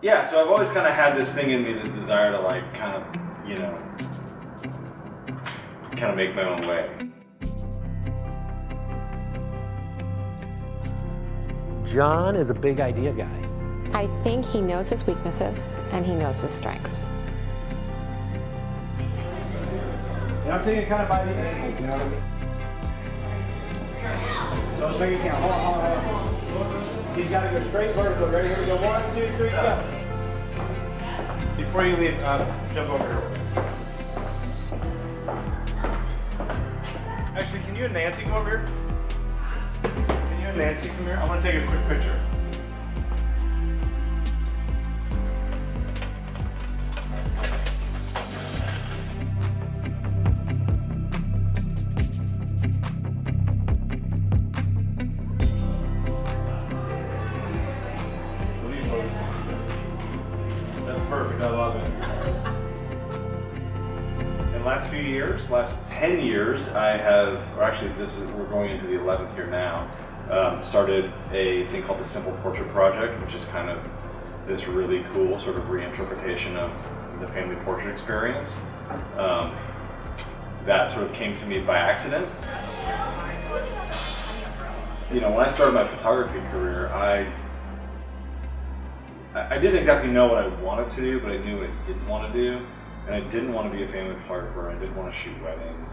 Yeah, so I've always kind of had this thing in me, this desire to like kind of, you know, kind of make my own way. John is a big idea guy. I think he knows his weaknesses and he knows his strengths. And I'm thinking kind of by the ankles, you know what I mean? So let's make it count. Hold on. He's got to go straight vertical. Ready? Here we go. 1, 2, 3, go. Before you leave, jump over here. Actually, can you and Nancy come over here? Can you and Nancy come here? I want to take a quick picture. That's perfect, I love it. In the last few years, last 10 years, I have, or actually we're going into the 11th year now, started a thing called the Simple Portrait Project, which is kind of this really cool sort of reinterpretation of the family portrait experience. That sort of came to me by accident. You know, when I started my photography career, I didn't exactly know what I wanted to do, but I knew what I didn't want to do. And I didn't want to be a family photographer. I didn't want to shoot weddings.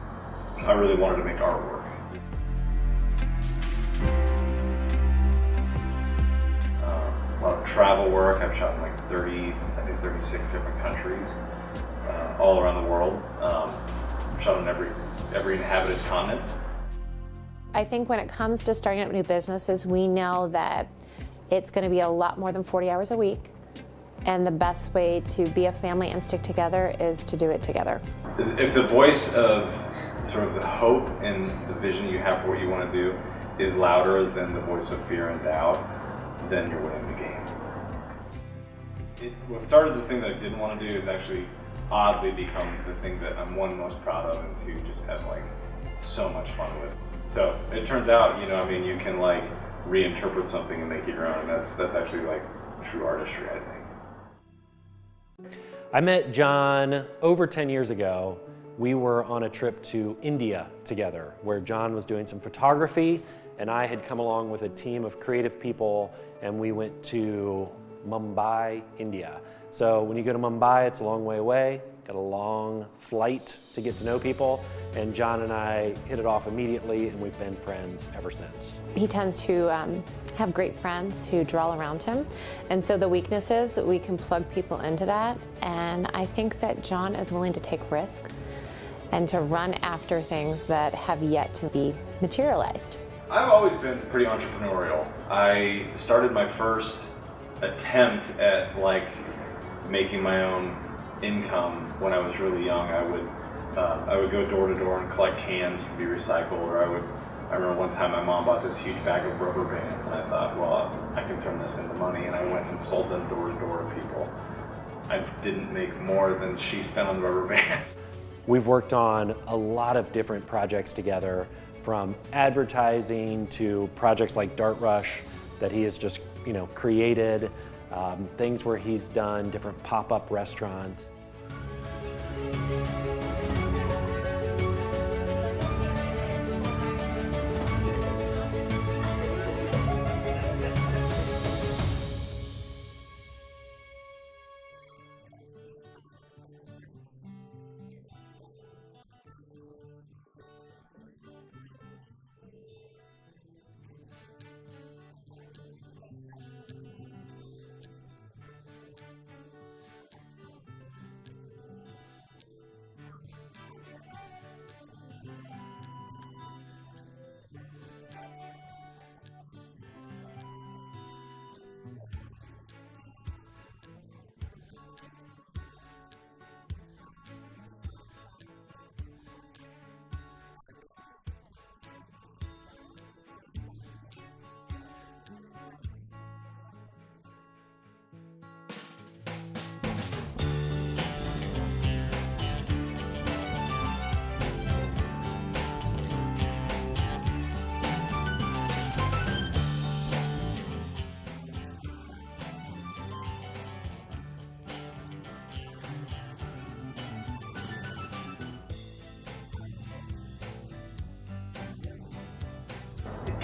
I really wanted to make artwork. A lot of travel work. I've shot in like 36 different countries, all around the world. Shot on every inhabited continent. I think when it comes to starting up new businesses, we know that it's going to be a lot more than 40 hours a week. And the best way to be a family and stick together is to do it together. If the voice of sort of the hope and the vision you have for what you want to do is louder than the voice of fear and doubt, then you're winning the game. What started as a thing that I didn't want to do is actually oddly become the thing that I'm most proud of, and two, just have like so much fun with. So it turns out, you know, I mean, you can like reinterpret something and make it your own, and that's actually like true artistry, I think. I met John over 10 years ago. We were on a trip to India together, where John was doing some photography, and I had come along with a team of creative people, and we went to Mumbai, India. So when you go to Mumbai, it's a long way away, got a long flight to get to know people, and John and I hit it off immediately, and we've been friends ever since. He tends to have great friends who draw around him, and so the weaknesses, we can plug people into that, and I think that John is willing to take risk and to run after things that have yet to be materialized. I've always been pretty entrepreneurial. I started my first attempt at like making my own income when I was really young. I would go door to door and collect cans to be recycled, or I remember one time my mom bought this huge bag of rubber bands, and I thought, well, I can turn this into money, and I went and sold them door to door to people. I didn't make more than she spent on the rubber bands. We've worked on a lot of different projects together, from advertising to projects like Dart Rush that he has just, you know, created, things where he's done different pop-up restaurants.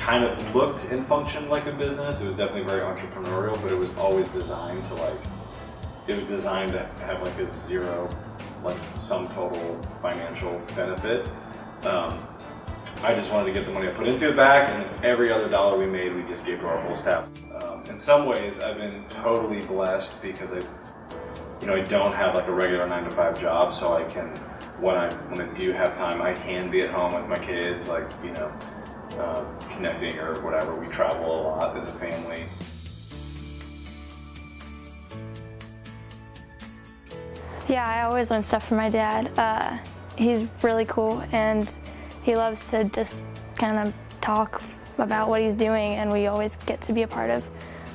kind of looked and functioned like a business. It was definitely very entrepreneurial, but it was always designed to have like a zero, like sum total financial benefit. I just wanted to get the money I put into it back, and every other dollar we made, we just gave to our whole staff. In some ways, I've been totally blessed because I don't have like a regular 9-to-5 job, so I can, when I do have time, I can be at home with my kids, like, connecting or whatever. We travel a lot as a family. Yeah, I always learn stuff from my dad. He's really cool, and he loves to just kind of talk about what he's doing, and we always get to be a part of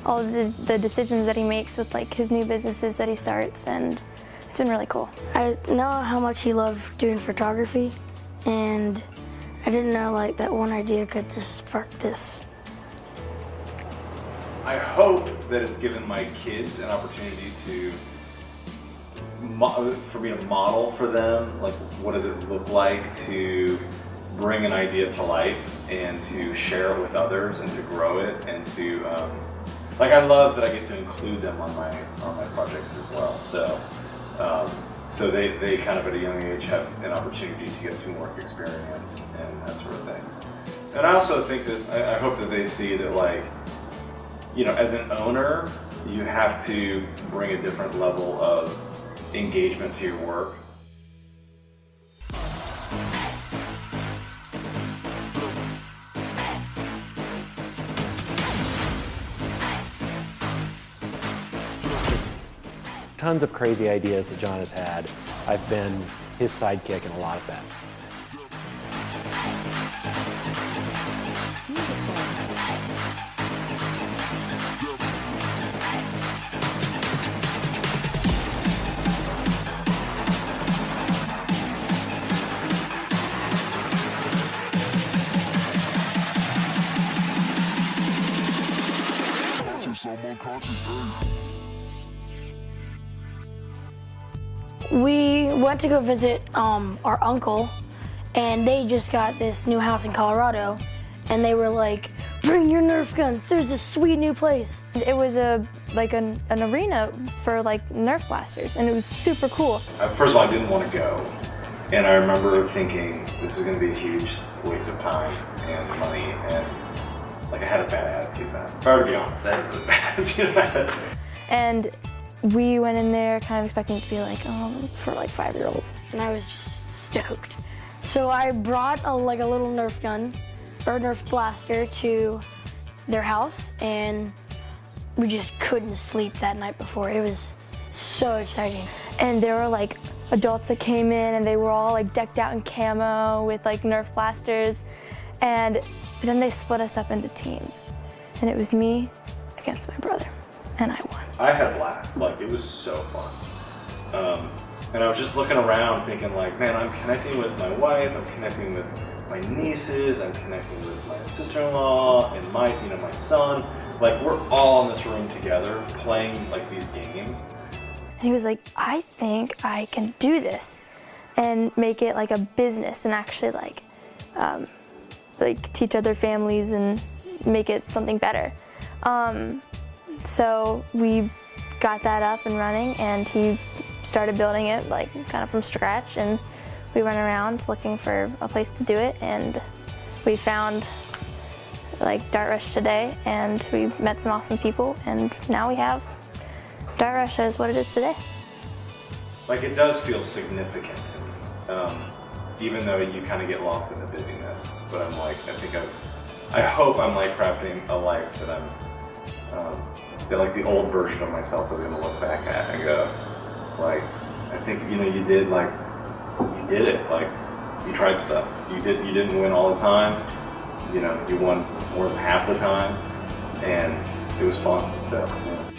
all of the decisions that he makes with like his new businesses that he starts, and it's been really cool. I know how much he loved doing photography, and I didn't know like that one idea could just spark this. I hope that it's given my kids an opportunity for me to model for them, like what does it look like to bring an idea to life and to share it with others and to grow it, and to I love that I get to include them on my projects as well. So they kind of at a young age have an opportunity to get some work experience and that sort of thing. And I also think that I hope that they see that, like, as an owner, you have to bring a different level of engagement to your work. Tons of crazy ideas that John has had. I've been his sidekick in a lot of that. We went to go visit our uncle, and they just got this new house in Colorado, and they were like, "Bring your Nerf guns, there's this sweet new place." It was an arena for like Nerf blasters, and it was super cool. First of all, I didn't want to go, and I remember thinking this is going to be a huge waste of time and money, and like I had a bad attitude then. If I were to be honest, I had a really bad attitude. And we went in there kind of expecting it to be like, for like 5-year-olds. And I was just stoked. So I brought a little Nerf gun, or Nerf blaster, to their house, and we just couldn't sleep that night before. It was so exciting. And there were like adults that came in, and they were all like decked out in camo with like Nerf blasters. And then they split us up into teams. And it was me against my brother, and I won. I had a blast. Like, it was so fun. And I was just looking around thinking, like, man, I'm connecting with my wife, I'm connecting with my nieces, I'm connecting with my sister-in-law and my son. Like, we're all in this room together playing like these games. And he was like, I think I can do this and make it like a business and actually like teach other families and make it something better. So we got that up and running, and he started building it like kind of from scratch, and we went around looking for a place to do it, and we found like Dart Rush today, and we met some awesome people, and now we have Dart Rush as what it is today. Like, it does feel significant to me, even though you kind of get lost in the busyness. But I'm like, I hope I'm like crafting a life that that like the old version of myself is gonna look back at and go, like, I think you did it. Like, you tried stuff. You didn't win all the time. You won more than half the time, and it was fun. So. Yeah.